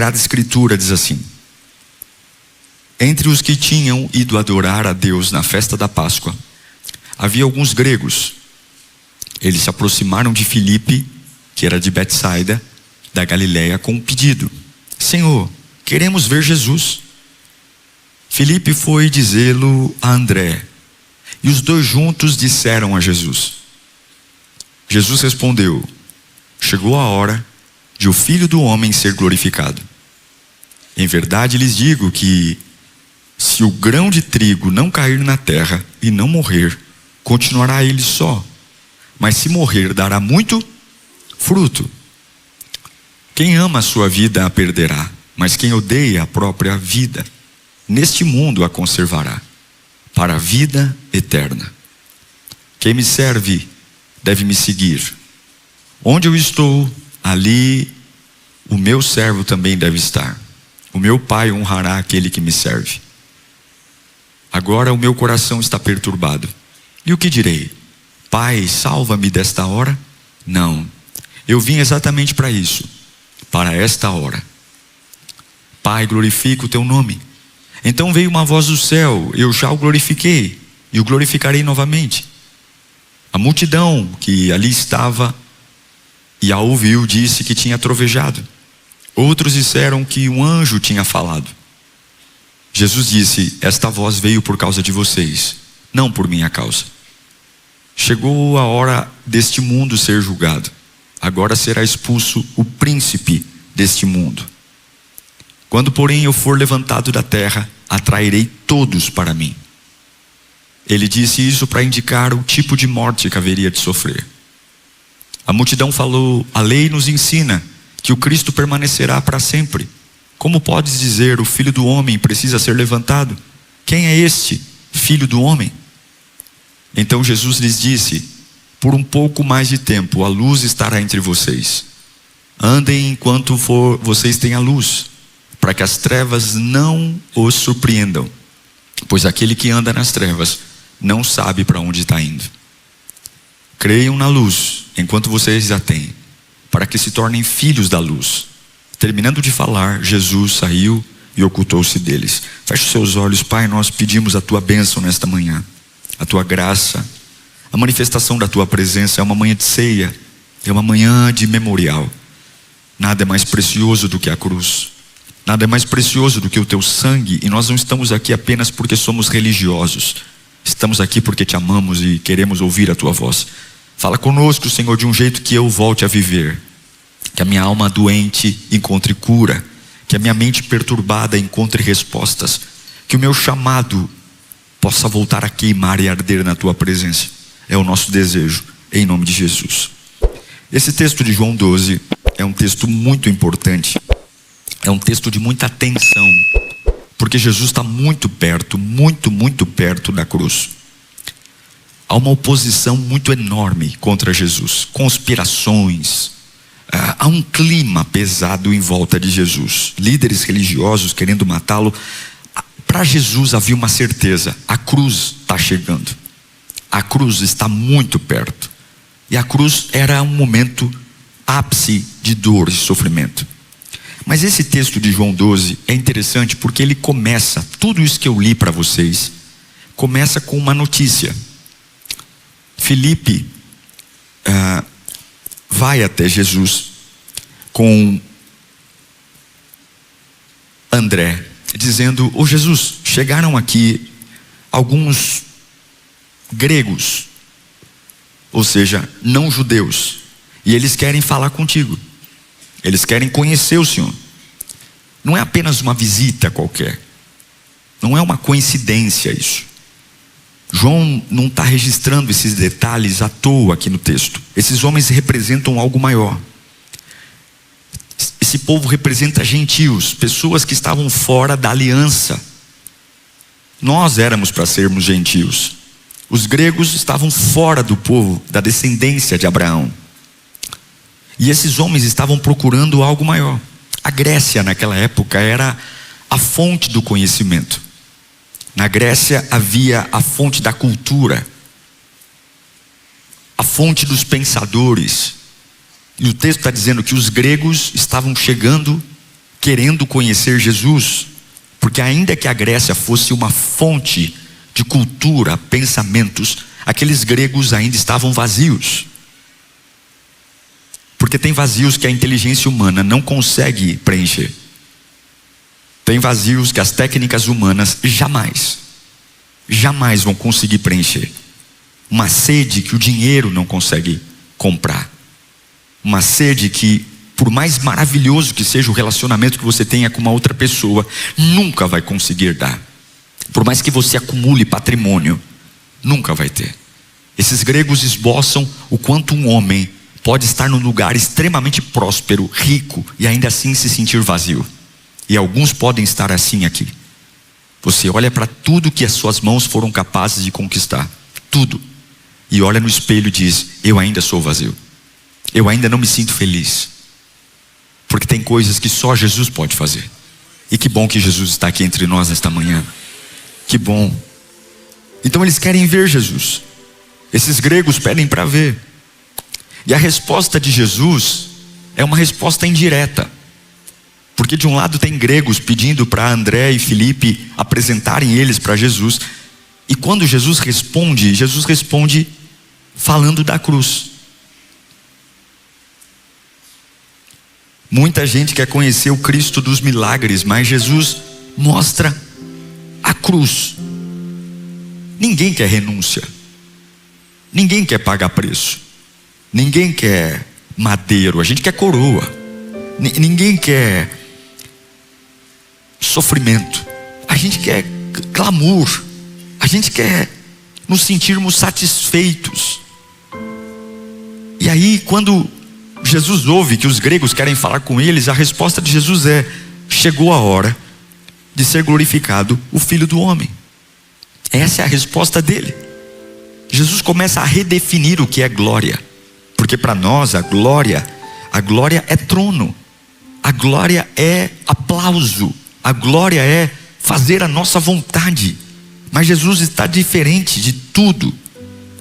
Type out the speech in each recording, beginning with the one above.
Sagrada Escritura diz assim: entre os que tinham ido adorar a Deus na festa da Páscoa, havia alguns gregos. Eles se aproximaram de Filipe, que era de Betsaida, da Galileia, com um pedido: Senhor, queremos ver Jesus. Filipe foi dizê-lo a André, e os dois juntos disseram a Jesus. Jesus respondeu: chegou a hora de o Filho do Homem ser glorificado. Em verdade lhes digo que, se o grão de trigo não cair na terra e não morrer, continuará ele só, mas se morrer, dará muito fruto. Quem ama a sua vida a perderá, mas quem odeia a própria vida, neste mundo a conservará, para a vida eterna. Quem me serve deve me seguir. Onde eu estou, ali o meu servo também deve estar. O meu Pai honrará aquele que me serve. Agora o meu coração está perturbado. E o que direi? Pai, salva-me desta hora? Não, eu vim exatamente para isso, para esta hora. Pai, glorifica o teu nome. Então veio uma voz do céu: eu já o glorifiquei, e o glorificarei novamente. A multidão que ali estava e a ouviu disse que tinha trovejado. Outros disseram que um anjo tinha falado. Jesus disse: esta voz veio por causa de vocês, não por minha causa. Chegou a hora deste mundo ser julgado. Agora será expulso o príncipe deste mundo. Quando, porém, eu for levantado da terra, atrairei todos para mim. Ele disse isso para indicar o tipo de morte que haveria de sofrer. A multidão falou: a lei nos ensina que o Cristo permanecerá para sempre. Como podes dizer, o Filho do Homem precisa ser levantado? Quem é este Filho do Homem? Então Jesus lhes disse: por um pouco mais de tempo a luz estará entre vocês. Andem enquanto vocês têm a luz, para que as trevas não os surpreendam, pois aquele que anda nas trevas não sabe para onde está indo. Creiam na luz enquanto vocês a têm, para que se tornem filhos da luz. Terminando de falar, Jesus saiu e ocultou-se deles. Feche os seus olhos. Pai, nós pedimos a tua bênção nesta manhã, a tua graça, a manifestação da tua presença. É uma manhã de ceia, é uma manhã de memorial. Nada é mais precioso do que a cruz, nada é mais precioso do que o teu sangue. E nós não estamos aqui apenas porque somos religiosos, estamos aqui porque te amamos e queremos ouvir a tua voz. Fala conosco, Senhor, de um jeito que eu volte a viver, que a minha alma doente encontre cura, que a minha mente perturbada encontre respostas, que o meu chamado possa voltar a queimar e arder na tua presença. É o nosso desejo, em nome de Jesus. Esse texto de João 12 é um texto muito importante, é um texto de muita atenção, porque Jesus está muito perto, muito perto da cruz. Há uma oposição muito enorme contra Jesus, conspirações, há um clima pesado em volta de Jesus, líderes religiosos querendo matá-lo. Para Jesus havia uma certeza: a cruz está chegando, a cruz está muito perto. E a cruz era um momento ápice de dor e sofrimento. Mas esse texto de João 12 é interessante porque ele começa, tudo isso que eu li para vocês, começa com uma notícia. Filipe vai até Jesus com André, dizendo: ô Jesus, chegaram aqui alguns gregos, ou seja, não judeus, e eles querem falar contigo, eles querem conhecer o Senhor. Não é apenas uma visita qualquer, não é uma coincidência isso. João não está registrando esses detalhes à toa aqui no texto. Esses homens representam algo maior. Esse povo representa gentios, pessoas que estavam fora da aliança. Nós éramos para sermos gentios. Os gregos estavam fora do povo, da descendência de Abraão. E esses homens estavam procurando algo maior. A Grécia naquela época era a fonte do conhecimento. Na Grécia havia a fonte da cultura, a fonte dos pensadores. E o texto está dizendo que os gregos estavam chegando querendo conhecer Jesus, porque ainda que a Grécia fosse uma fonte de cultura, pensamentos, aqueles gregos ainda estavam vazios. Porque tem vazios que a inteligência humana não consegue preencher. Tem vazios que as técnicas humanas jamais vão conseguir preencher. Uma sede que o dinheiro não consegue comprar. Uma sede que, por mais maravilhoso que seja o relacionamento que você tenha com uma outra pessoa, nunca vai conseguir dar. Por mais que você acumule patrimônio, nunca vai ter. Esses gregos esboçam o quanto um homem pode estar num lugar extremamente próspero, rico, e ainda assim se sentir vazio. E alguns podem estar assim aqui. Você olha para tudo que as suas mãos foram capazes de conquistar, tudo, e olha no espelho e diz: eu ainda sou vazio. Eu ainda não me sinto feliz. Porque tem coisas que só Jesus pode fazer. E que bom que Jesus está aqui entre nós nesta manhã. Que bom. Então eles querem ver Jesus. Esses gregos pedem para ver. E a resposta de Jesus é uma resposta indireta. Porque de um lado tem gregos pedindo para André e Filipe apresentarem eles para Jesus. E quando Jesus responde falando da cruz. Muita gente quer conhecer o Cristo dos milagres, mas Jesus mostra a cruz. Ninguém quer renúncia. Ninguém quer pagar preço. Ninguém quer madeiro. A gente quer coroa. Ninguém quer sofrimento. A gente quer clamor. A gente quer nos sentirmos satisfeitos. E aí, quando Jesus ouve que os gregos querem falar com eles, a resposta de Jesus é: chegou a hora de ser glorificado o Filho do Homem. Essa é a resposta dele. Jesus começa a redefinir o que é glória. Porque para nós a glória é trono. A glória é aplauso. A glória é fazer a nossa vontade. Mas Jesus está diferente de tudo.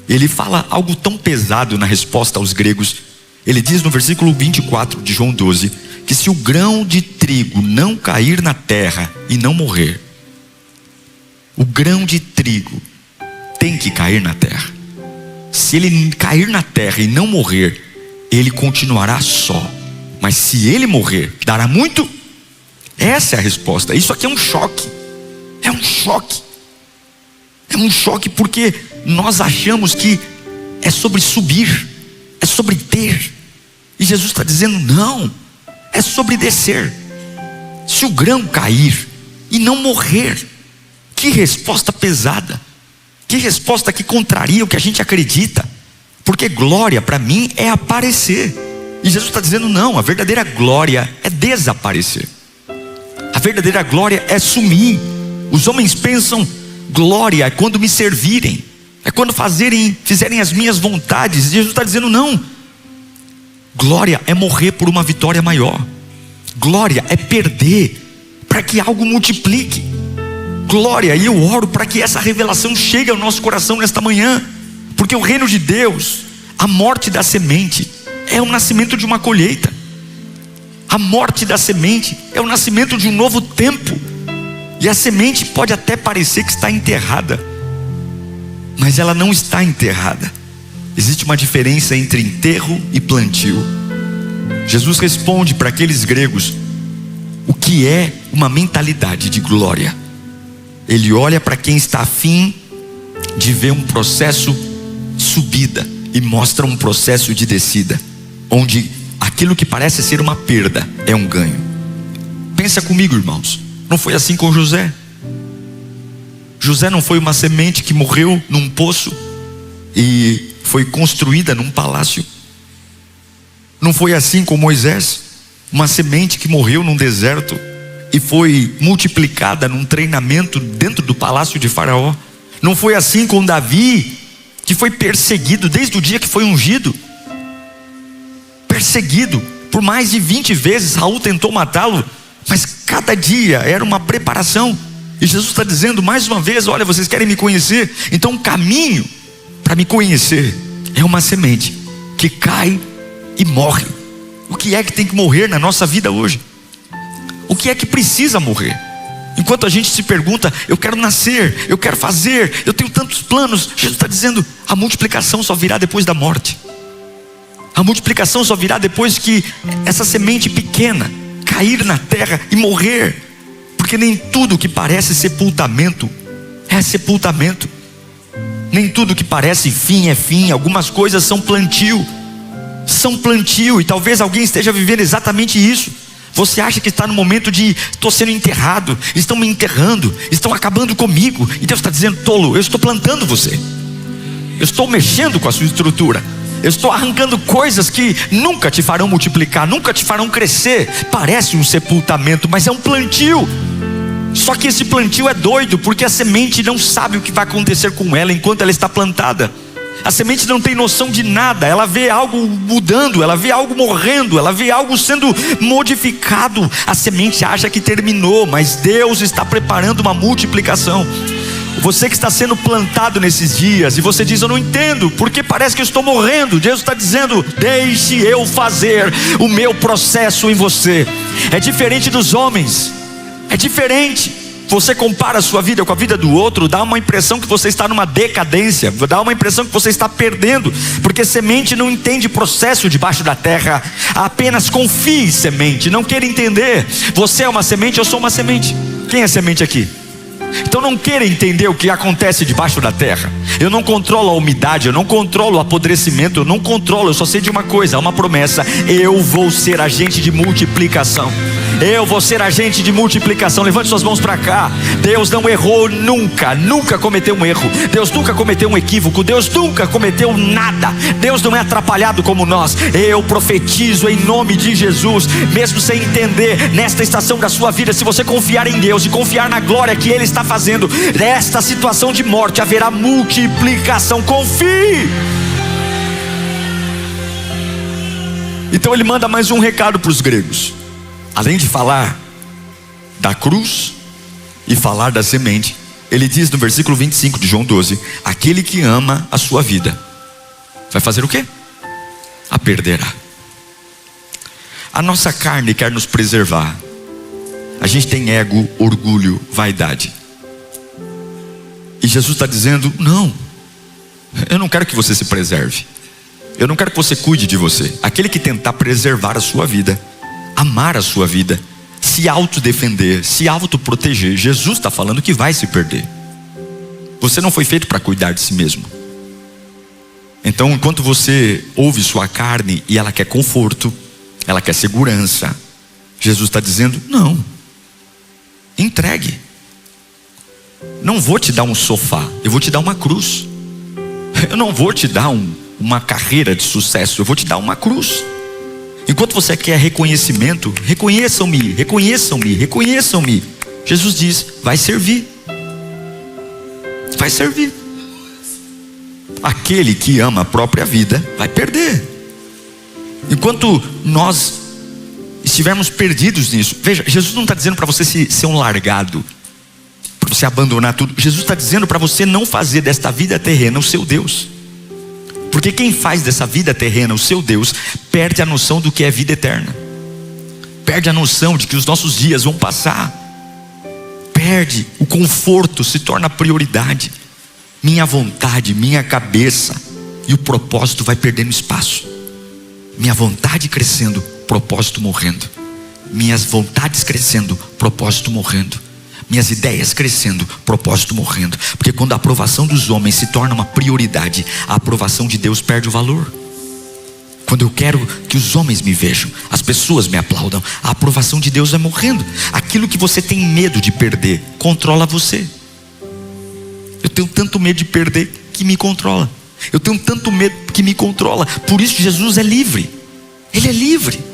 Ele fala algo tão pesado na resposta aos gregos. Ele diz no versículo 24 de João 12, que se o grão de trigo não cair na terra e não morrer, o grão de trigo tem que cair na terra. Se ele cair na terra e não morrer, ele continuará só. Mas se ele morrer, dará muito? Essa é a resposta. Isso aqui é um choque. É um choque. É um choque porque nós achamos que é sobre subir, é sobre ter. E Jesus está dizendo: não, é sobre descer. Se o grão cair e não morrer, que resposta pesada. Que resposta que contraria o que a gente acredita. Porque glória para mim é aparecer. E Jesus está dizendo: não, a verdadeira glória é desaparecer. A verdadeira glória é sumir. Os homens pensam: glória é quando me servirem, é quando fizerem as minhas vontades. E Jesus está dizendo: não, glória é morrer por uma vitória maior. Glória é perder para que algo multiplique. Glória, e eu oro para que essa revelação chegue ao nosso coração nesta manhã. Porque o reino de Deus, a morte da semente é o nascimento de uma colheita. A morte da semente é o nascimento de um novo tempo. E a semente pode até parecer que está enterrada, mas ela não está enterrada. Existe uma diferença entre enterro e plantio. Jesus responde para aqueles gregos o que é uma mentalidade de glória. Ele olha para quem está afim de ver um processo subida e mostra um processo de descida, onde aquilo que parece ser uma perda é um ganho. Pensa comigo, irmãos. Não foi assim com José. José não foi uma semente que morreu num poço e foi construída num palácio. Não foi assim com Moisés, uma semente que morreu num deserto e foi multiplicada num treinamento dentro do palácio de Faraó. Não foi assim com Davi, que foi perseguido desde o dia que foi ungido. Perseguido por mais de 20 vezes. Saul tentou matá-lo, mas cada dia era uma preparação. E Jesus está dizendo mais uma vez: olha, vocês querem me conhecer? Então o caminho para me conhecer é uma semente que cai e morre. O que é que tem que morrer na nossa vida hoje? O que é que precisa morrer? Enquanto a gente se pergunta, eu quero nascer, eu quero fazer, eu tenho tantos planos, Jesus está dizendo, a multiplicação só virá depois da morte. A multiplicação só virá depois que essa semente pequena cair na terra e morrer. Porque nem tudo que parece sepultamento é sepultamento. Nem tudo que parece fim é fim. Algumas coisas são plantio. São plantio, e talvez alguém esteja vivendo exatamente isso. Você acha que está no momento de, estou sendo enterrado, estão me enterrando, estão acabando comigo. E Deus está dizendo, tolo, eu estou plantando você. Eu estou mexendo com a sua estrutura. Eu estou arrancando coisas que nunca te farão multiplicar, nunca te farão crescer. Parece um sepultamento, mas é um plantio. Só que esse plantio é doido, porque a semente não sabe o que vai acontecer com ela enquanto ela está plantada. A semente não tem noção de nada. Ela vê algo mudando, ela vê algo morrendo, ela vê algo sendo modificado. A semente acha que terminou, mas Deus está preparando uma multiplicação. Você que está sendo plantado nesses dias, e você diz, eu não entendo, porque parece que eu estou morrendo. Deus está dizendo, deixe eu fazer o meu processo em você. É diferente dos homens, é diferente. Você compara a sua vida com a vida do outro, dá uma impressão que você está numa decadência, dá uma impressão que você está perdendo, porque semente não entende processo debaixo da terra. Apenas confie, semente, não queira entender. Você é uma semente, eu sou uma semente. Quem é semente aqui? Então não queira entender o que acontece debaixo da terra. Eu não controlo a umidade, eu não controlo o apodrecimento, eu não controlo, eu só sei de uma coisa, uma promessa: eu vou ser agente de multiplicação. Eu vou ser agente de multiplicação. Levante suas mãos para cá. Deus não errou nunca, nunca cometeu um erro. Deus nunca cometeu um equívoco. Deus nunca cometeu nada. Deus não é atrapalhado como nós. Eu profetizo em nome de Jesus, mesmo sem entender, nesta estação da sua vida, se você confiar em Deus e confiar na glória que Ele está fazendo, nesta situação de morte haverá multiplicação. Confie. Então ele manda mais um recado para os gregos. Além de falar da cruz e falar da semente, ele diz no versículo 25 de João 12: aquele que ama a sua vida vai fazer o quê? A perderá. A nossa carne quer nos preservar. A gente tem ego, orgulho, vaidade. E Jesus está dizendo, não, eu não quero que você se preserve. Eu não quero que você cuide de você. Aquele que tentar preservar a sua vida, amar a sua vida, se autodefender, se autoproteger, Jesus está falando que vai se perder. Você não foi feito para cuidar de si mesmo. Então, enquanto você ouve sua carne e ela quer conforto, ela quer segurança, Jesus está dizendo, não, entregue. Não vou te dar um sofá, eu vou te dar uma cruz. Eu não vou te dar uma carreira de sucesso, eu vou te dar uma cruz. Enquanto você quer reconhecimento, reconheçam-me, reconheçam-me, reconheçam-me. Jesus diz, vai servir. Vai servir. Aquele que ama a própria vida vai perder. Enquanto nós estivermos perdidos nisso, veja, Jesus não está dizendo para você ser um largado, para você abandonar tudo. Jesus está dizendo para você não fazer desta vida terrena o seu Deus. Porque quem faz dessa vida terrena o seu Deus, perde a noção do que é vida eterna. Perde a noção de que os nossos dias vão passar. Perde o conforto, se torna prioridade. Minha vontade, minha cabeça e o propósito vai perdendo espaço. Minha vontade crescendo, propósito morrendo. Minhas vontades crescendo, propósito morrendo. Minhas ideias crescendo, propósito morrendo. Porque quando a aprovação dos homens se torna uma prioridade, a aprovação de Deus perde o valor. Quando eu quero que os homens me vejam, as pessoas me aplaudam, a aprovação de Deus vai morrendo. Aquilo que você tem medo de perder, controla você. Eu tenho tanto medo de perder que me controla. Eu tenho tanto medo que me controla. Por isso Jesus é livre. Ele é livre.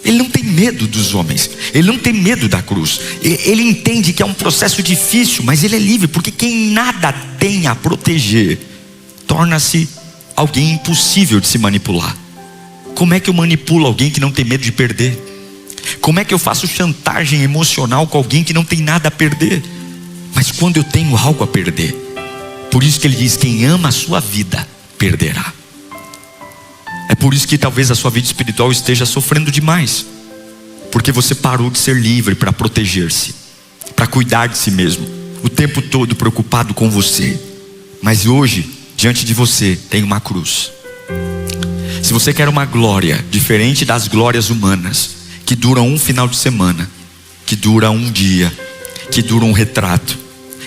Ele não tem medo dos homens. Ele não tem medo da cruz. Ele entende que é um processo difícil, mas ele é livre. Porque quem nada tem a proteger, torna-se alguém impossível de se manipular. Como é que eu manipulo alguém que não tem medo de perder? Como é que eu faço chantagem emocional com alguém que não tem nada a perder? Mas quando eu tenho algo a perder, por isso que ele diz, quem ama a sua vida, perderá. É por isso que talvez a sua vida espiritual esteja sofrendo demais. porque você parou de ser livre para proteger-se, para cuidar de si mesmo, o tempo todo preocupado com você. Mas hoje, diante de você, tem uma cruz. Se você quer uma glória diferente das glórias humanas, que duram um final de semana, que dura um dia, que dura um retrato,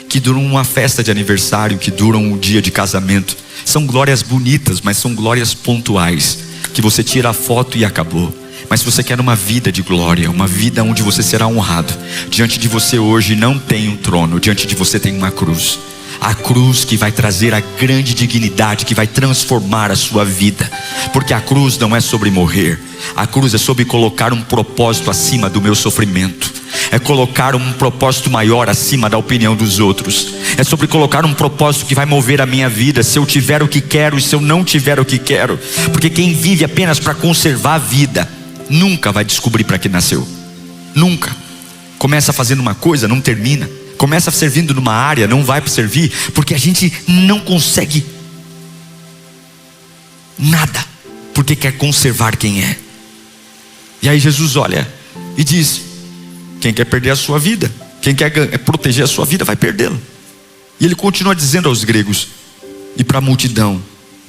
que duram uma festa de aniversário, que duram um dia de casamento, são glórias bonitas, mas são glórias pontuais, que você tira a foto e acabou. Mas se você quer uma vida de glória, uma vida onde você será honrado, diante de você hoje não tem um trono, diante de você tem uma cruz. A cruz que vai trazer a grande dignidade, que vai transformar a sua vida. Porque a cruz não é sobre morrer, a cruz é sobre colocar um propósito acima do meu sofrimento, é colocar um propósito maior acima da opinião dos outros, é sobre colocar um propósito que vai mover a minha vida, se eu tiver o que quero e se eu não tiver o que quero. Porque quem vive apenas para conservar a vida, nunca vai descobrir para que nasceu. Nunca. Começa fazendo uma coisa, não termina. Começa servindo numa área, não vai servir, porque a gente não consegue nada, porque quer conservar quem é. E aí Jesus olha e diz: quem quer perder a sua vida, quem quer proteger a sua vida, vai perdê-la. E ele continua dizendo aos gregos e para a multidão: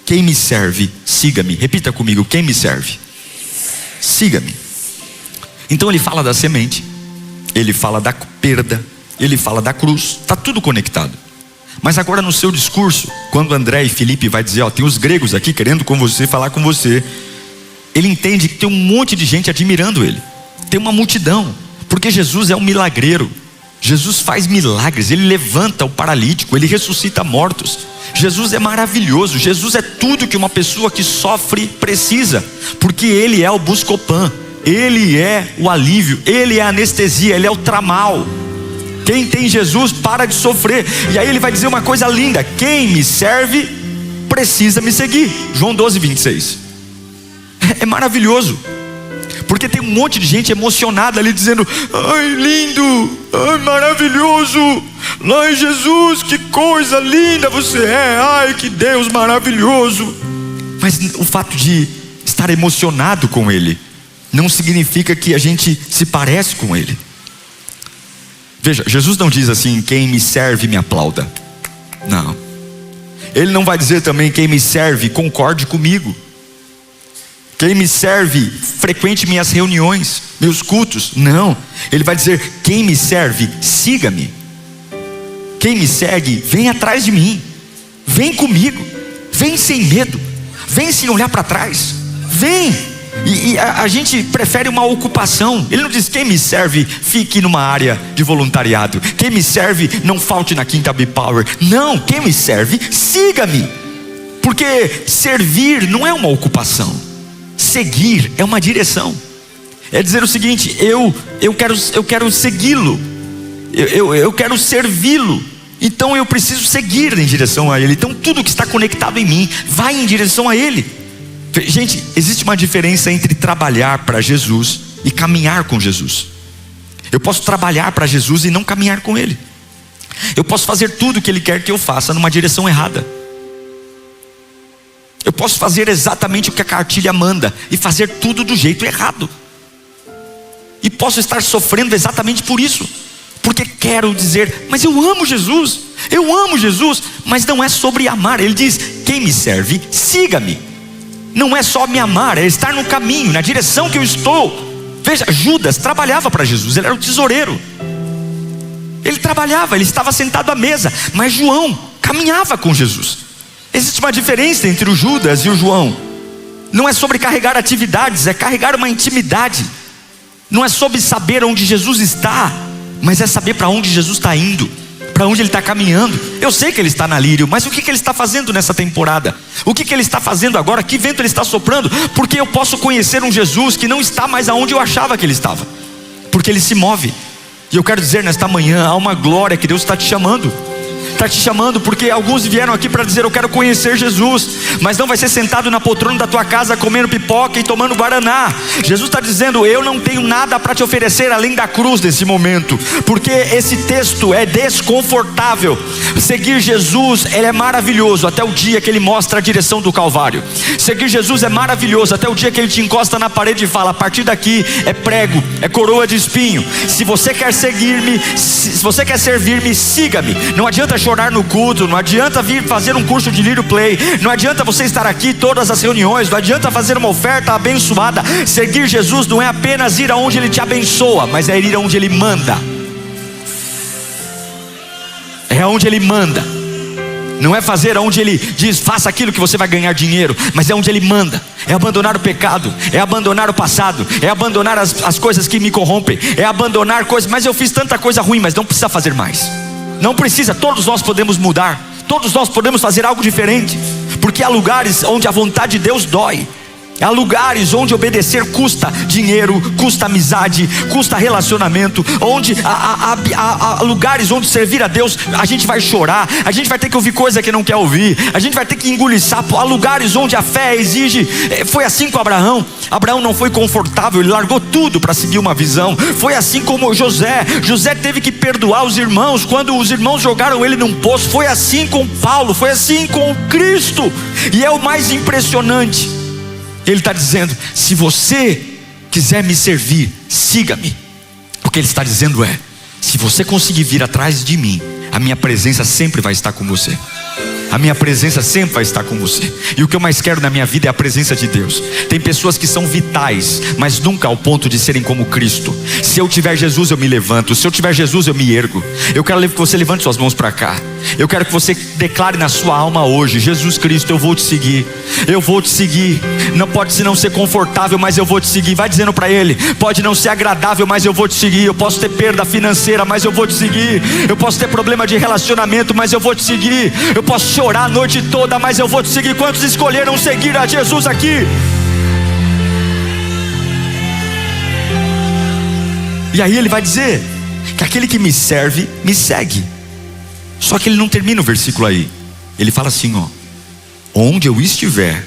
quem me serve, siga-me. Repita comigo: quem me serve, siga-me. Então ele fala da semente, ele fala da perda, ele fala da cruz, está tudo conectado. Mas agora no seu discurso, quando André e Felipe vai dizer, tem os gregos aqui querendo com você, falar com você, ele entende que tem um monte de gente admirando ele, tem uma multidão, porque Jesus é um milagreiro. Jesus faz milagres, ele levanta o paralítico, ele ressuscita mortos. Jesus é maravilhoso, Jesus é tudo que uma pessoa que sofre precisa, porque ele é o Buscopan, ele é o alívio, ele é a anestesia, ele é o tramal. Quem tem Jesus para de sofrer. E aí ele vai dizer uma coisa linda: quem me serve precisa me seguir. João 12:26. É maravilhoso, porque tem um monte de gente emocionada ali dizendo: ai, lindo, ai, maravilhoso, ai, Jesus, que coisa linda você é, ai, que Deus maravilhoso. Mas o fato de estar emocionado com ele não significa que a gente se parece com ele. Veja, Jesus não diz assim: quem me serve me aplauda. Não. Ele não vai dizer também: quem me serve concorde comigo. Quem me serve frequente minhas reuniões, meus cultos. Não. Ele vai dizer: quem me serve, siga-me. Quem me segue, vem atrás de mim. Vem comigo. Vem sem medo. Vem sem olhar para trás. Vem. E a gente prefere uma ocupação. Ele não diz: quem me serve, fique numa área de voluntariado. Quem me serve, não falte na quinta B-Power. Não, quem me serve, siga-me. Porque servir não é uma ocupação, seguir é uma direção. É dizer o seguinte: eu quero segui-lo, eu quero servi-lo, então eu preciso seguir em direção a ele. Então tudo que está conectado em mim vai em direção a ele. Gente, existe uma diferença entre trabalhar para Jesus e caminhar com Jesus. Eu posso trabalhar para Jesus e não caminhar com ele. Eu posso fazer tudo o que ele quer que eu faça numa direção errada. Eu posso fazer exatamente o que a cartilha manda e fazer tudo do jeito errado. E posso estar sofrendo exatamente por isso, porque quero dizer: mas eu amo Jesus, mas não é sobre amar. Ele diz: quem me serve, siga-me. Não é só me amar, é estar no caminho, na direção que eu estou. Veja, Judas trabalhava para Jesus, ele era o tesoureiro. Ele trabalhava, ele estava sentado à mesa. Mas João caminhava com Jesus. Existe uma diferença entre o Judas e o João. Não é sobre carregar atividades, é carregar uma intimidade. Não é sobre saber onde Jesus está, mas é saber para onde Jesus está indo, para onde ele está caminhando. Eu sei que ele está na Lírio, mas o que ele está fazendo nessa temporada? O que ele está fazendo agora? Que vento ele está soprando? Porque eu posso conhecer um Jesus que não está mais aonde eu achava que ele estava, porque ele se move. E eu quero dizer nesta manhã, há uma glória que Deus está te chamando. está te chamando, porque alguns vieram aqui para dizer: eu quero conhecer Jesus, mas não vai ser sentado na poltrona da tua casa comendo pipoca e tomando guaraná. Jesus está dizendo: eu não tenho nada para te oferecer além da cruz nesse momento, porque esse texto é desconfortável. Seguir Jesus, ele é maravilhoso até o dia que ele mostra a direção do Calvário. Seguir Jesus é maravilhoso até o dia que ele te encosta na parede e fala: a partir daqui é prego, é coroa de espinho. Se você quer seguir-me, se você quer servir-me, siga-me. Não adianta chorar no culto, não adianta vir fazer um curso de Lírio Play, não adianta você estar aqui todas as reuniões, não adianta fazer uma oferta abençoada. Seguir Jesus não é apenas ir aonde ele te abençoa, mas é ir aonde ele manda. É aonde ele manda. Não é fazer onde ele diz: faça aquilo que você vai ganhar dinheiro, mas é onde ele manda. É abandonar o pecado, é abandonar o passado, é abandonar as coisas que me corrompem, é abandonar coisas. Mas eu fiz tanta coisa ruim, mas não precisa fazer mais. Não precisa, todos nós podemos mudar, todos nós podemos fazer algo diferente, porque há lugares onde a vontade de Deus dói. Há lugares onde obedecer custa dinheiro, custa amizade, custa relacionamento. Onde há lugares onde servir a Deus, a gente vai chorar, a gente vai ter que ouvir coisa que não quer ouvir, a gente vai ter que engolir sapo. Há lugares onde a fé exige. Foi assim com Abraão. Abraão não foi confortável, ele largou tudo para seguir uma visão. Foi assim como José teve que perdoar os irmãos quando os irmãos jogaram ele num poço. Foi assim com Paulo, foi assim com Cristo. E é o mais impressionante. Ele está dizendo: se você quiser me servir, siga-me. O que ele está dizendo é: se você conseguir vir atrás de mim, a minha presença sempre vai estar com você. A minha presença sempre vai estar com você. E o que eu mais quero na minha vida é a presença de Deus. Tem pessoas que são vitais, mas nunca ao ponto de serem como Cristo. Se eu tiver Jesus, eu me levanto. Se eu tiver Jesus, eu me ergo. Eu quero que você levante suas mãos para cá. Eu quero que você declare na sua alma hoje: Jesus Cristo, eu vou te seguir. Eu vou te seguir. Não pode não ser confortável, mas eu vou te seguir. Vai dizendo para ele: pode não ser agradável, mas eu vou te seguir. Eu posso ter perda financeira, mas eu vou te seguir. Eu posso ter problema de relacionamento, mas eu vou te seguir. Eu posso chorar a noite toda, mas eu vou te seguir. Quantos escolheram seguir a Jesus aqui? E aí ele vai dizer que aquele que me serve, me segue. Só que ele não termina o versículo aí. Ele fala assim, ó: onde eu estiver,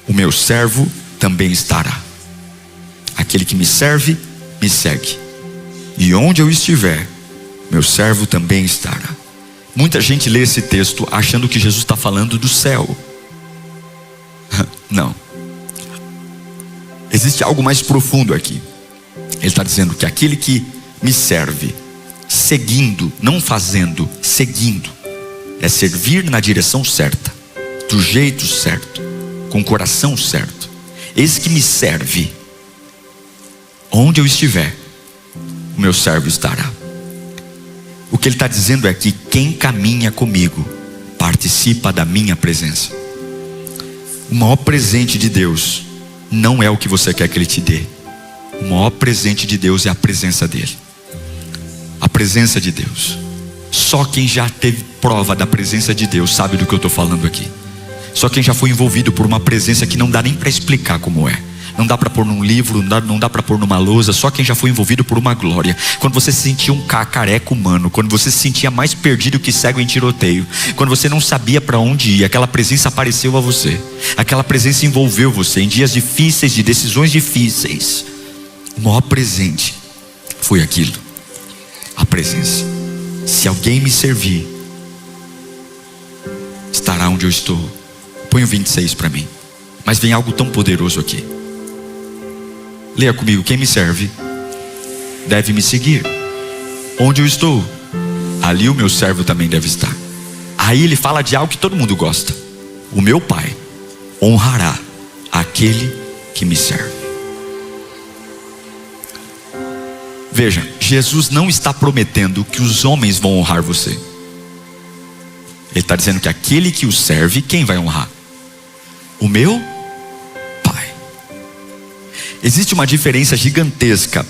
o meu servo também estará. Aquele que me serve, me segue. E onde eu estiver, meu servo também estará. Muita gente lê esse texto achando que Jesus está falando do céu. Não. Existe algo mais profundo aqui. Ele está dizendo que aquele que me serve, seguindo, não fazendo, seguindo, é servir na direção certa, do jeito certo, com o coração certo. Esse que me serve, onde eu estiver, o meu servo estará. O que ele está dizendo é que quem caminha comigo participa da minha presença. O maior presente de Deus não é o que você quer que ele te dê. O maior presente de Deus é a presença dele. A presença de Deus. Só quem já teve prova da presença de Deus sabe do que eu estou falando aqui. Só quem já foi envolvido por uma presença que não dá nem para explicar como é. Não dá para pôr num livro, não dá para pôr numa lousa. Só quem já foi envolvido por uma glória. Quando você se sentia um cacareco humano, quando você se sentia mais perdido que cego em tiroteio, quando você não sabia para onde ir, aquela presença apareceu a você. Aquela presença envolveu você em dias difíceis, de decisões difíceis. O maior presente foi aquilo, a presença. Se alguém me servir, estará onde eu estou. Põe o 26 para mim. Mas vem algo tão poderoso aqui. Leia comigo: quem me serve deve me seguir. Onde eu estou, ali o meu servo também deve estar. Aí ele fala de algo que todo mundo gosta: o meu Pai honrará aquele que me serve. Veja, Jesus não está prometendo que os homens vão honrar você. Ele está dizendo que aquele que o serve, quem vai honrar? O meu Pai. Existe uma diferença gigantesca,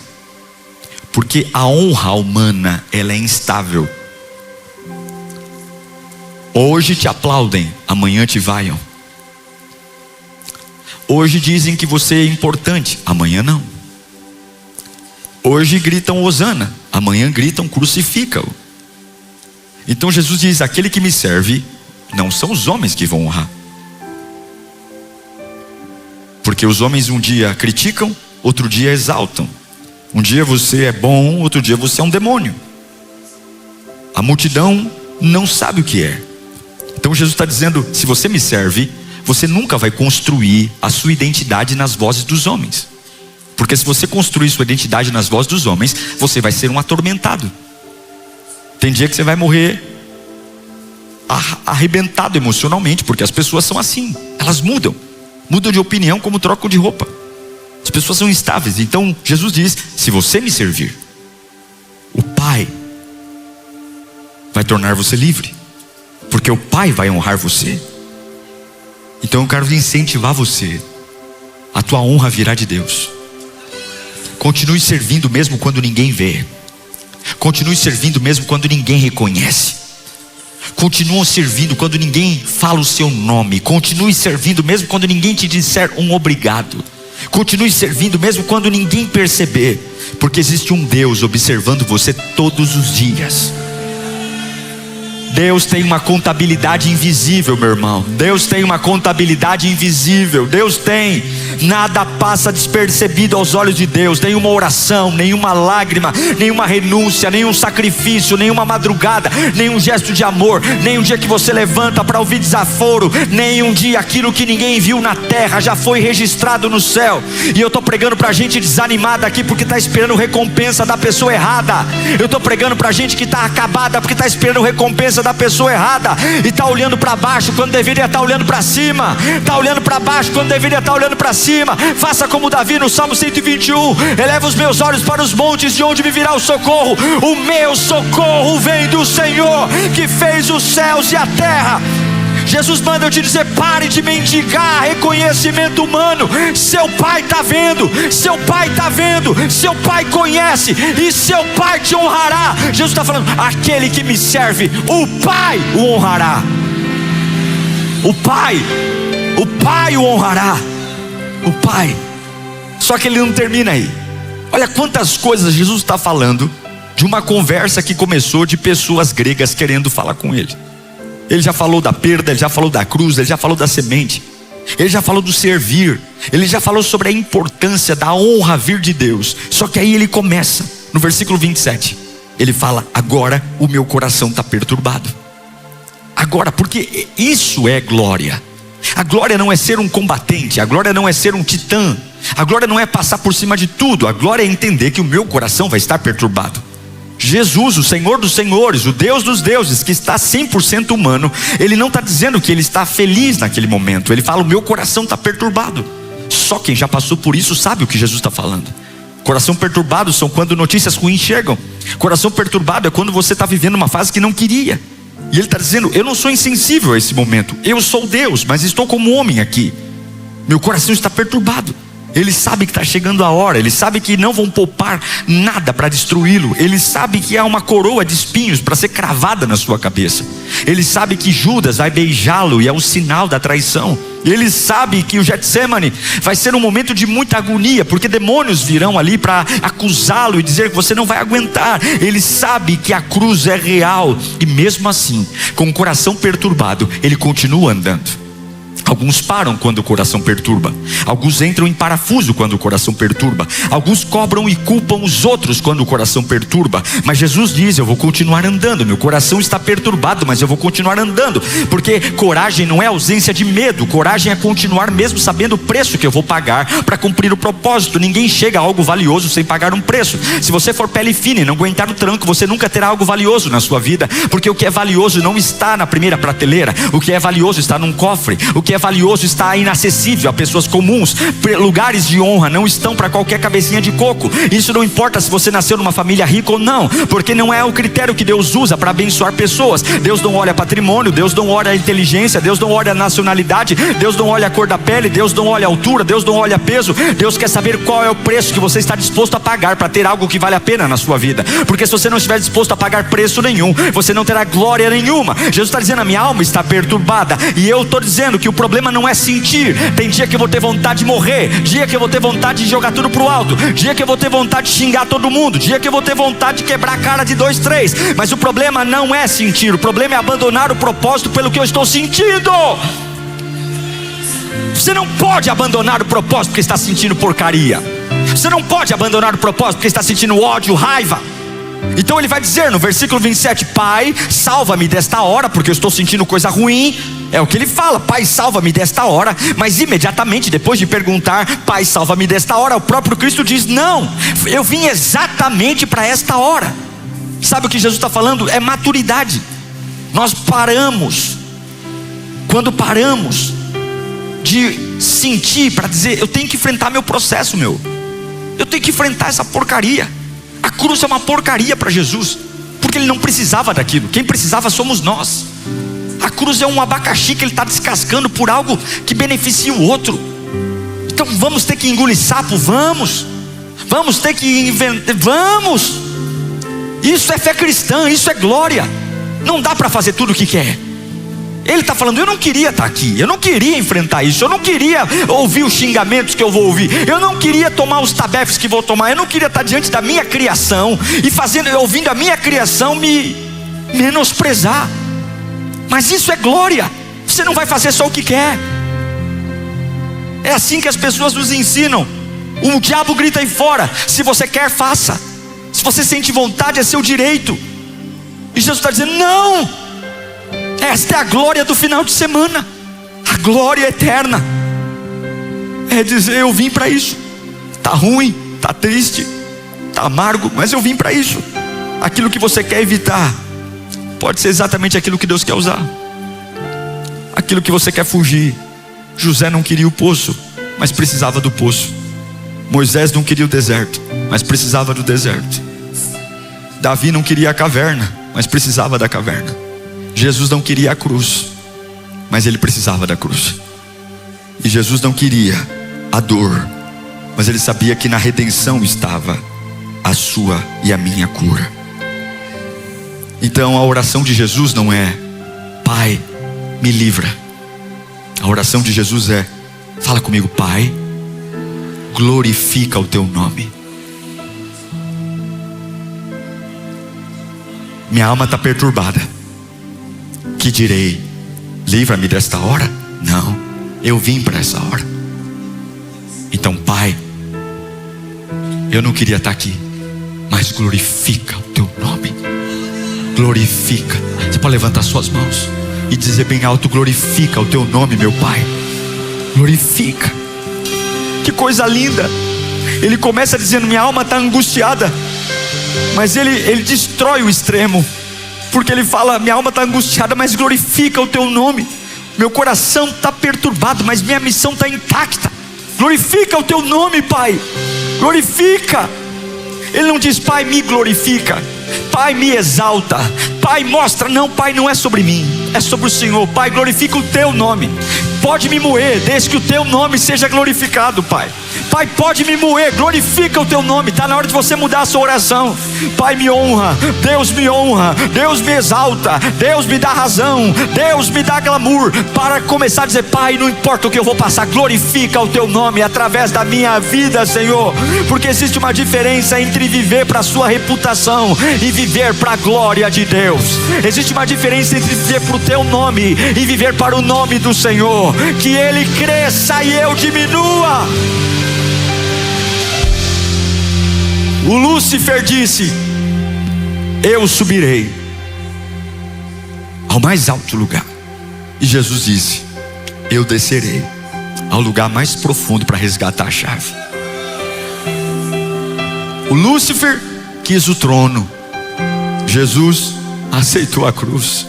porque a honra humana, ela é instável. Hoje te aplaudem, amanhã te vaiam. Hoje dizem que você é importante, amanhã não. Hoje gritam hosana, amanhã gritam crucifica-o. Então Jesus diz: aquele que me serve não são os homens que vão honrar. Porque os homens um dia criticam, outro dia exaltam. Um dia você é bom, outro dia você é um demônio. A multidão não sabe o que é. Então Jesus está dizendo: se você me serve, você nunca vai construir a sua identidade nas vozes dos homens. Porque se você construir sua identidade nas vozes dos homens, você vai ser um atormentado. Tem dia que você vai morrer arrebentado emocionalmente, porque as pessoas são assim, elas mudam de opinião como trocam de roupa. As pessoas são instáveis. Então Jesus diz: se você me servir, o Pai vai tornar você livre, porque o Pai vai honrar você. Então eu quero incentivar você: a tua honra virá de Deus. Continue servindo mesmo quando ninguém vê. Continue servindo mesmo quando ninguém reconhece. Continue servindo quando ninguém fala o seu nome. Continue servindo mesmo quando ninguém te disser um obrigado. Continue servindo mesmo quando ninguém perceber, porque existe um Deus observando você todos os dias. Deus tem uma contabilidade invisível, meu irmão. Deus tem uma contabilidade invisível. Deus tem. Nada passa despercebido aos olhos de Deus. Nenhuma oração, nenhuma lágrima, nenhuma renúncia, nenhum sacrifício, nenhuma madrugada, nenhum gesto de amor, nem um dia que você levanta para ouvir desaforo, nem um dia aquilo que ninguém viu na terra já foi registrado no céu. E eu estou pregando para gente desanimada aqui porque está esperando recompensa da pessoa errada. Eu estou pregando para gente que está acabada porque está esperando recompensa da pessoa errada, e está olhando para baixo quando deveria estar olhando para cima. Está olhando para baixo quando deveria estar olhando para cima. Faça como Davi no Salmo 121: eleva os meus olhos para os montes, de onde me virá o socorro. O meu socorro vem do Senhor, que fez os céus e a terra. Jesus manda eu te dizer: pare de mendigar reconhecimento humano. Seu Pai está vendo, seu Pai está vendo, seu Pai conhece, e seu Pai te honrará. Jesus está falando: aquele que me serve, o Pai o honrará. O Pai o honrará. O Pai. Só que ele não termina aí. Olha quantas coisas Jesus está falando de uma conversa que começou de pessoas gregas querendo falar com ele. Ele já falou da perda, ele já falou da cruz, ele já falou da semente, ele já falou do servir, ele já falou sobre a importância da honra vir de Deus. Só que aí ele começa, no versículo 27, ele fala: agora o meu coração está perturbado. Agora, porque isso é glória. A glória não é ser um combatente, a glória não é ser um titã, a glória não é passar por cima de tudo. A glória é entender que o meu coração vai estar perturbado. Jesus, o Senhor dos senhores, o Deus dos deuses, que está 100% humano, ele não está dizendo que ele está feliz naquele momento. Ele fala: o meu coração está perturbado. Só quem já passou por isso sabe o que Jesus está falando. Coração perturbado são quando notícias ruins chegam. Coração perturbado é quando você está vivendo uma fase que não queria. E ele está dizendo: eu não sou insensível a esse momento. Eu sou Deus, mas estou como homem aqui. Meu coração está perturbado. Ele sabe que está chegando a hora. Ele sabe que não vão poupar nada para destruí-lo. Ele sabe que há uma coroa de espinhos para ser cravada na sua cabeça. Ele sabe que Judas vai beijá-lo e é o sinal da traição. Ele sabe que o Getsemane vai ser um momento de muita agonia, porque demônios virão ali para acusá-lo e dizer que você não vai aguentar. Ele sabe que a cruz é real, e mesmo assim, com o coração perturbado, ele continua andando. Alguns param quando o coração perturba. Alguns entram em parafuso quando o coração perturba. Alguns cobram e culpam os outros quando o coração perturba. Mas Jesus diz: eu vou continuar andando. Meu coração está perturbado, mas eu vou continuar andando. Porque coragem não é ausência de medo. Coragem é continuar mesmo sabendo o preço que eu vou pagar para cumprir o propósito. Ninguém chega a algo valioso sem pagar um preço. Se você for pele fina e não aguentar o tranco, você nunca terá algo valioso na sua vida. Porque o que é valioso não está na primeira prateleira. O que é valioso está num cofre. O que é valioso está inacessível a pessoas comuns. Lugares de honra não estão para qualquer cabecinha de coco. Isso não importa se você nasceu numa família rica ou não, porque não é o critério que Deus usa para abençoar pessoas. Deus não olha patrimônio, Deus não olha a inteligência, Deus não olha a nacionalidade, Deus não olha a cor da pele, Deus não olha a altura, Deus não olha peso. Deus quer saber qual é o preço que você está disposto a pagar para ter algo que vale a pena na sua vida. Porque se você não estiver disposto a pagar preço nenhum, você não terá glória nenhuma. Jesus está dizendo: a minha alma está perturbada. E eu estou dizendo que o propósito problema não é sentir. Tem dia que eu vou ter vontade de morrer, dia que eu vou ter vontade de jogar tudo pro alto, dia que eu vou ter vontade de xingar todo mundo, dia que eu vou ter vontade de quebrar a cara de 2, 3. Mas o problema não é sentir, o problema é abandonar o propósito pelo que eu estou sentindo. Você não pode abandonar o propósito porque está sentindo porcaria. Você não pode abandonar o propósito porque está sentindo ódio, raiva. Então ele vai dizer no versículo 27, Pai, salva-me desta hora, porque eu estou sentindo coisa ruim. É o que ele fala, Pai, salva-me desta hora. Mas imediatamente depois de perguntar, Pai, salva-me desta hora, o próprio Cristo diz, não, eu vim exatamente para esta hora. Sabe o que Jesus está falando? É maturidade. Nós paramos. Quando paramos de sentir para dizer, eu tenho que enfrentar meu processo, eu tenho que enfrentar essa porcaria. A cruz é uma porcaria para Jesus, porque ele não precisava daquilo. Quem precisava somos nós. A cruz é um abacaxi que ele está descascando por algo que beneficia o outro. Então vamos ter que engolir sapo? Vamos ter que inventar? Vamos. Isso é fé cristã, isso é glória. Não dá para fazer tudo o que quer. Ele está falando, eu não queria estar aqui, eu não queria enfrentar isso, eu não queria ouvir os xingamentos que eu vou ouvir, eu não queria tomar os tabefes que vou tomar, eu não queria estar diante da minha criação e ouvindo a minha criação me menosprezar. Mas isso é glória. Você não vai fazer só o que quer. É assim que as pessoas nos ensinam. O diabo grita aí fora, se você quer, faça. Se você sente vontade, é seu direito. E Jesus está dizendo, não. Esta é a glória do final de semana, a glória eterna. É dizer, eu vim para isso. Está ruim, está triste, está amargo, mas eu vim para isso. Aquilo que você quer evitar pode ser exatamente aquilo que Deus quer usar. Aquilo que você quer fugir. José não queria o poço, mas precisava do poço. Moisés não queria o deserto, mas precisava do deserto. Davi não queria a caverna, mas precisava da caverna. Jesus não queria a cruz, mas ele precisava da cruz. E Jesus não queria a dor, mas ele sabia que na redenção estava a sua e a minha cura. Então a oração de Jesus não é, Pai, me livra. A oração de Jesus é, fala comigo, Pai, glorifica o teu nome. Minha alma está perturbada. Que direi? Livra-me desta hora? Não, eu vim para essa hora. Então, Pai, eu não queria estar aqui, mas glorifica o teu nome. Glorifica. Você pode levantar suas mãos e dizer bem alto, glorifica o teu nome, meu Pai. Glorifica. Que coisa linda. Ele começa dizendo, minha alma está angustiada, mas ele destrói o extremo, porque ele fala, minha alma está angustiada, mas glorifica o teu nome. Meu coração está perturbado, mas minha missão está intacta. Glorifica o teu nome, Pai. Glorifica. Ele não diz, Pai, me glorifica, Pai, me exalta, Pai, mostra. Não, Pai, não é sobre mim, é sobre o Senhor. Pai, glorifica o teu nome. Pode me moer, desde que o teu nome seja glorificado, Pai. Pai, pode me moer, glorifica o teu nome. Está na hora de você mudar a sua oração. Pai, me honra, Deus me exalta, Deus me dá razão, Deus me dá glamour, para começar a dizer, Pai, não importa o que eu vou passar, glorifica o teu nome através da minha vida, Senhor. Porque existe uma diferença entre viver para a sua reputação e viver para a glória de Deus. Existe uma diferença entre viver para o teu nome e viver para o nome do Senhor. Que Ele cresça e eu diminua. O Lúcifer disse, eu subirei ao mais alto lugar. E Jesus disse, eu descerei ao lugar mais profundo para resgatar a chave. O Lúcifer quis o trono, Jesus aceitou a cruz.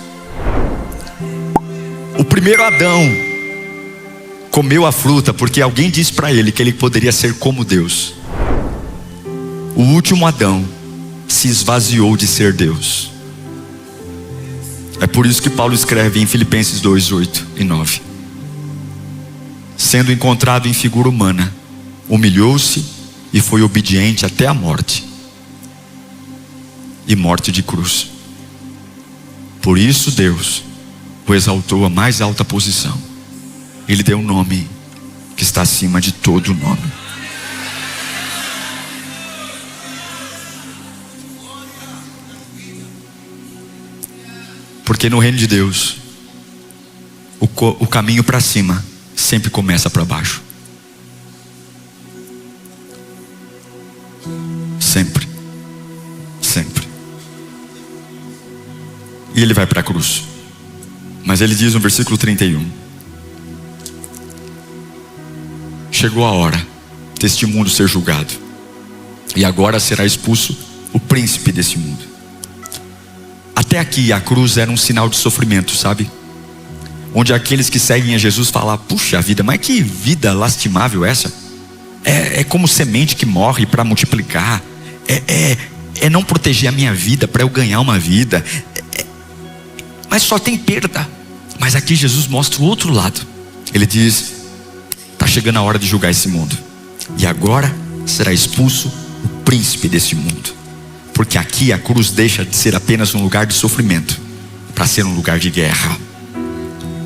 O primeiro Adão comeu a fruta porque alguém disse para ele que ele poderia ser como Deus. O último Adão se esvaziou de ser Deus. É por isso que Paulo escreve em Filipenses 2, 8 e 9: sendo encontrado em figura humana, humilhou-se e foi obediente até a morte, e morte de cruz. Por isso Deus o exaltou à mais alta posição Ele deu um nome que está acima de todo nome. Porque no reino de Deus, o caminho para cima sempre começa para baixo. Sempre. Sempre. E ele vai para a cruz. Mas ele diz no versículo 31: chegou a hora deste mundo ser julgado, e agora será expulso o príncipe desse mundo. Até aqui a cruz era um sinal de sofrimento, sabe? Onde aqueles que seguem a Jesus falam: puxa vida, mas que vida lastimável essa. É como semente que morre para multiplicar. É não proteger a minha vida para eu ganhar uma vida. Mas só tem perda. Mas aqui Jesus mostra o outro lado. Ele diz: está chegando a hora de julgar esse mundo, e agora será expulso o príncipe desse mundo. Porque aqui a cruz deixa de ser apenas um lugar de sofrimento para ser um lugar de guerra.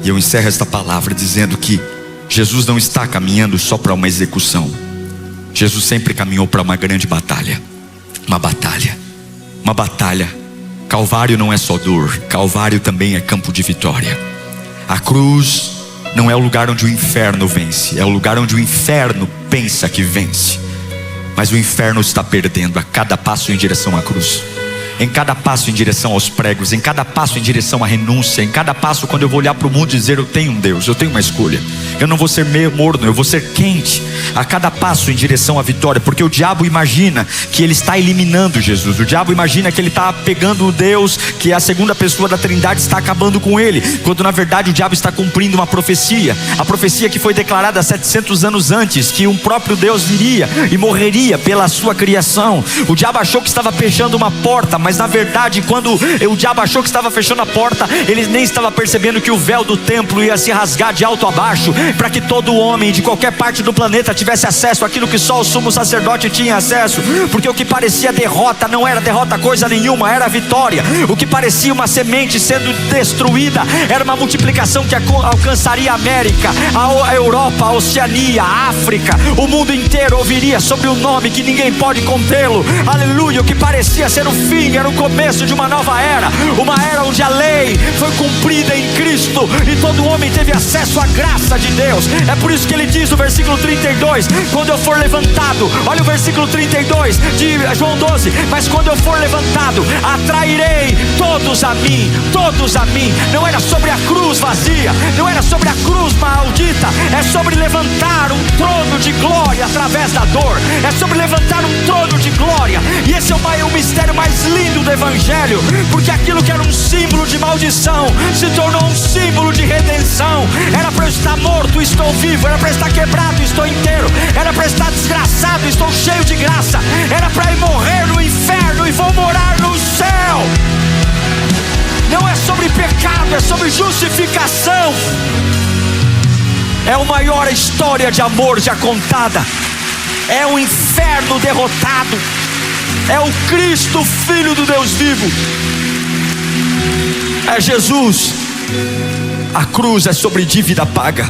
E eu encerro esta palavra dizendo que Jesus não está caminhando só para uma execução. Jesus sempre caminhou para uma grande batalha. Uma batalha. Uma batalha. Calvário não é só dor, Calvário também é campo de vitória. A cruz não é o lugar onde o inferno vence, é o lugar onde o inferno pensa que vence. Mas o inferno está perdendo a cada passo em direção à cruz. Em cada passo em direção aos pregos, em cada passo em direção à renúncia, em cada passo quando eu vou olhar para o mundo e dizer: eu tenho um Deus, eu tenho uma escolha. Eu não vou ser meio morno, eu vou ser quente. A cada passo em direção à vitória. Porque o diabo imagina que ele está eliminando Jesus. O diabo imagina que ele está pegando o Deus, que é a segunda pessoa da Trindade, está acabando com ele, quando na verdade o diabo está cumprindo uma profecia. A profecia que foi declarada 700 anos antes, que um próprio Deus viria e morreria pela sua criação. O diabo achou que estava fechando uma porta, mas na verdade quando o diabo achou que estava fechando a porta, ele nem estava percebendo que o véu do templo ia se rasgar de alto a baixo, para que todo homem de qualquer parte do planeta tivesse acesso àquilo que só o sumo sacerdote tinha acesso. Porque o que parecia derrota não era derrota coisa nenhuma, era vitória. O que parecia uma semente sendo destruída era uma multiplicação que alcançaria a América, a Europa, a Oceania, a África. O mundo inteiro ouviria sobre o nome que ninguém pode contê-lo. Aleluia. O que parecia ser o fim era o começo de uma nova era. Uma era onde a lei foi cumprida em Cristo e todo homem teve acesso à graça de Deus. É por isso que ele diz no versículo 32: quando eu for levantado, olha o versículo 32 de João 12: mas quando eu for levantado, atrairei todos a mim, todos a mim. Não era sobre a cruz vazia, não era sobre a cruz maldita, é sobre levantar um trono de glória através da dor, é sobre levantar um trono de glória. E esse é o mistério mais lindo do Evangelho, porque aquilo que era um símbolo de maldição se tornou um símbolo de redenção. Era para eu estar morto, estou vivo. Era para estar quebrado, estou inteiro. Era para estar desgraçado, estou cheio de graça. Era para ir morrer no inferno e vou morar no céu. Não é sobre pecado, é sobre justificação. É a maior história de amor já contada. É o inferno derrotado. É o Cristo, Filho do Deus vivo. É Jesus. A cruz é sobre dívida paga.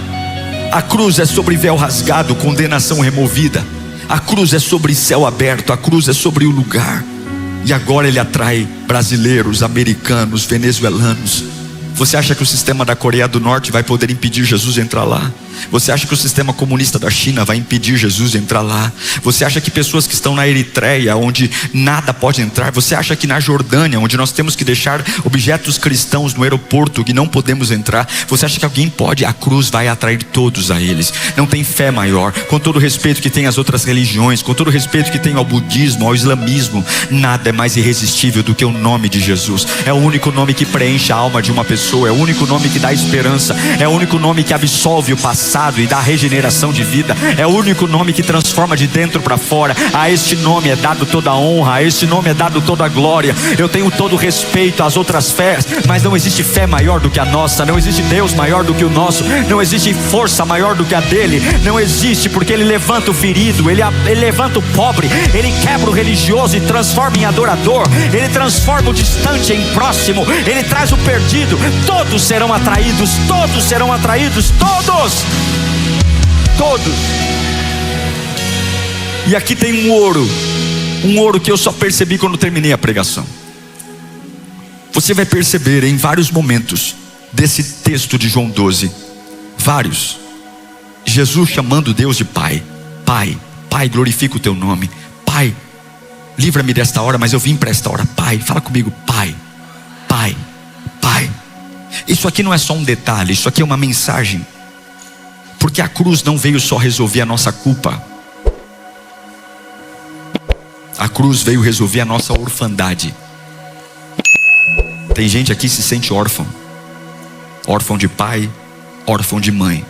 A cruz é sobre véu rasgado, condenação removida. A cruz é sobre céu aberto. A cruz é sobre o lugar. E agora ele atrai brasileiros, americanos, venezuelanos. Você acha que o sistema da Coreia do Norte vai poder impedir Jesus de entrar lá? Você acha que o sistema comunista da China vai impedir Jesus de entrar lá? Você acha que pessoas que estão na Eritreia, onde nada pode entrar? Você acha que na Jordânia, onde nós temos que deixar objetos cristãos no aeroporto e não podemos entrar, você acha que alguém pode? A cruz vai atrair todos a eles. Não tem fé maior. Com todo o respeito que tem às outras religiões, com todo o respeito que tem ao budismo, ao islamismo, nada é mais irresistível do que o nome de Jesus. É o único nome que preenche a alma de uma pessoa, é o único nome que dá esperança, é o único nome que absolve o passado e dá regeneração de vida, é o único nome que transforma de dentro para fora. A este nome é dado toda a honra, a este nome é dado toda a glória. Eu tenho todo o respeito às outras fés, mas não existe fé maior do que a nossa, não existe Deus maior do que o nosso, não existe força maior do que a dele, não existe, porque ele levanta o ferido, ele levanta o pobre, ele quebra o religioso e transforma em adorador, ele transforma o distante em próximo, ele traz o perdido todos serão atraídos, todos serão atraídos, todos. E aqui tem um ouro que eu só percebi quando terminei a pregação. Você vai perceber em vários momentos desse texto de João 12, vários, Jesus chamando Deus de Pai. Pai, Pai, glorifica o teu nome. Pai, livra-me desta hora, mas eu vim para esta hora. Pai, fala comigo. Pai, Pai, Pai. Isso aqui não é só um detalhe, isso aqui é uma mensagem. Porque a cruz não veio só resolver a nossa culpa. A cruz veio resolver a nossa orfandade. Tem gente aqui que se sente órfão. Órfão de pai, órfão de mãe.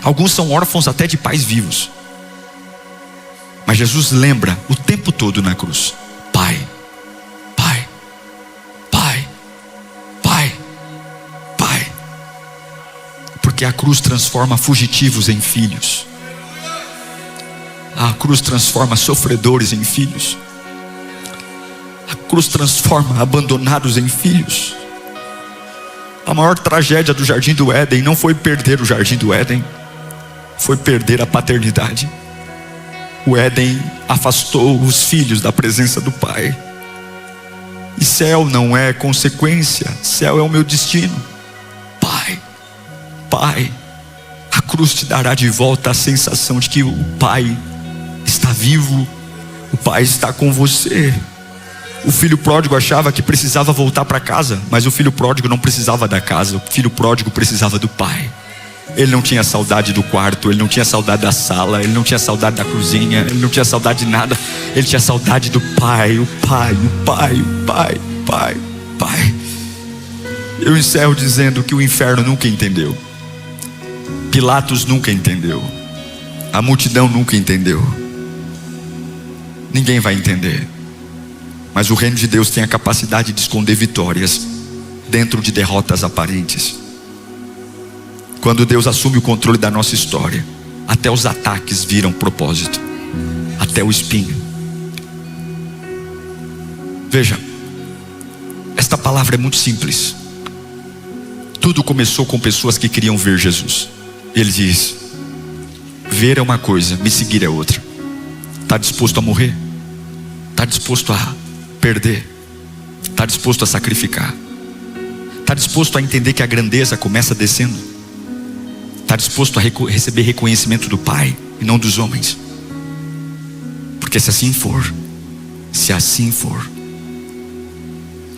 Alguns são órfãos até de pais vivos. Mas Jesus lembra o tempo todo na cruz: Pai, Pai, Pai, Pai, Pai. Porque a cruz transforma fugitivos em filhos. A cruz transforma sofredores em filhos. A cruz transforma abandonados em filhos. A maior tragédia do Jardim do Éden não foi perder o Jardim do Éden, foi perder a paternidade. O Éden afastou os filhos da presença do Pai. E céu não é consequência, céu é o meu destino. Pai, Pai, a cruz te dará de volta a sensação de que o Pai está vivo, o Pai está com você. O filho pródigo achava que precisava voltar para casa, mas o filho pródigo não precisava da casa, o filho pródigo precisava do Pai. Ele não tinha saudade do quarto, ele não tinha saudade da sala, ele não tinha saudade da cozinha, ele não tinha saudade de nada. Ele tinha saudade do Pai, o Pai, o Pai, o Pai, Pai, Pai. Eu encerro dizendo que o inferno nunca entendeu. Pilatos nunca entendeu. A multidão nunca entendeu. Ninguém vai entender. Mas o reino de Deus tem a capacidade de esconder vitórias dentro de derrotas aparentes. Quando Deus assume o controle da nossa história, até os ataques viram propósito, até o espinho. Veja, esta palavra é muito simples. Tudo começou com pessoas que queriam ver Jesus. Ele diz: ver é uma coisa, me seguir é outra. Está disposto a morrer? Está disposto a perder? Está disposto a sacrificar? Está disposto a entender que a grandeza começa descendo? Está disposto a receber reconhecimento do Pai e não dos homens? Porque se assim for,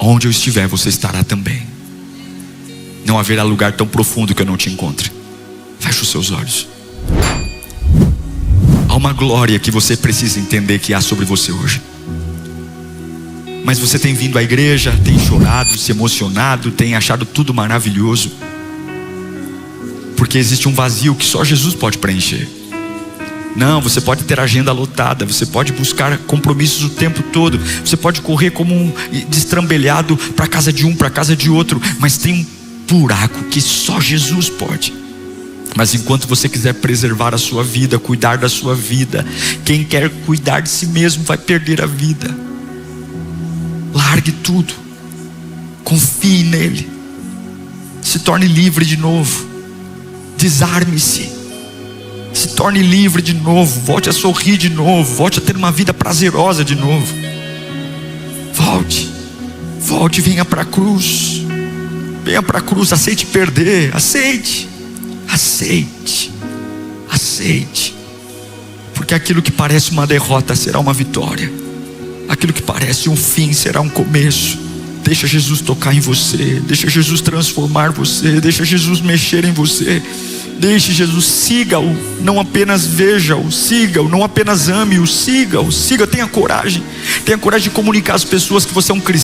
onde eu estiver você estará também. Não haverá lugar tão profundo que eu não te encontre. Feche os seus olhos. Há uma glória que você precisa entender que há sobre você hoje. Mas você tem vindo à igreja, tem chorado, se emocionado, tem achado tudo maravilhoso, porque existe um vazio que só Jesus pode preencher. Não, você pode ter agenda lotada, você pode buscar compromissos o tempo todo, você pode correr como um destrambelhado para casa de um, para casa de outro, mas tem um buraco que só Jesus pode. Mas enquanto você quiser preservar a sua vida, cuidar da sua vida, quem quer cuidar de si mesmo vai perder a vida. Largue tudo, confie nele, se torne livre de novo, desarme-se, se torne livre de novo, volte a sorrir de novo, volte a ter uma vida prazerosa de novo. Volte, venha para a cruz, aceite perder, aceite, porque aquilo que parece uma derrota será uma vitória, aquilo que parece um fim será um começo. Deixa Jesus tocar em você, deixa Jesus transformar você, deixa Jesus mexer em você, deixe Jesus, siga-o, não apenas veja-o, siga-o, não apenas ame-o, siga-o, tenha coragem de comunicar às pessoas que você é um cristão.